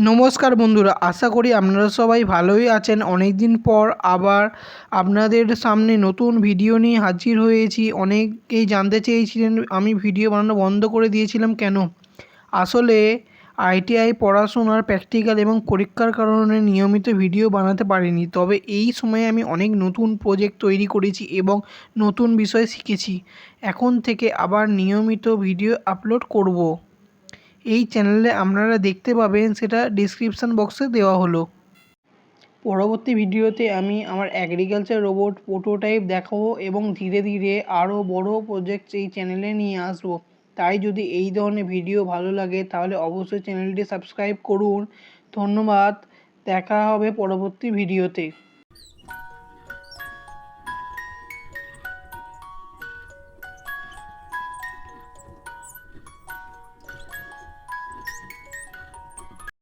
নমস্কার বন্ধুরা, আশা করি আপনারা সবাই ভালোই আছেন। অনেক দিন পর আবার আপনাদের সামনে নতুন ভিডিও নিয়ে হাজির হয়েছি। অনেকেই জানতে চেয়েছিলেন আমি ভিডিও বানানো বন্ধ করে দিয়েছিলাম কেন। আসলে আইটিআই পড়াশোনার প্র্যাকটিক্যাল এবং পরীক্ষার কারণে নিয়মিত ভিডিও বানাতে পারিনি। তবে এই সময়ে আমি অনেক নতুন প্রজেক্ট তৈরি করেছি এবং নতুন বিষয় শিখেছি। এখন থেকে আবার নিয়মিত ভিডিও আপলোড করব। এই চ্যানেলে আপনারা দেখতে পাবেন, সেটা ডিসক্রিপশান বক্সে দেওয়া হলো। পরবর্তী ভিডিওতে আমি আমার এগ্রিকালচার রোবট প্রোটোটাইপ দেখাবো এবং ধীরে ধীরে আরও বড় প্রজেক্ট এই চ্যানেলে নিয়ে আসবো। তাই যদি এই ধরনের ভিডিও ভালো লাগে তাহলে অবশ্যই চ্যানেলটি সাবস্ক্রাইব করুন। ধন্যবাদ, দেখা হবে পরবর্তী ভিডিওতে।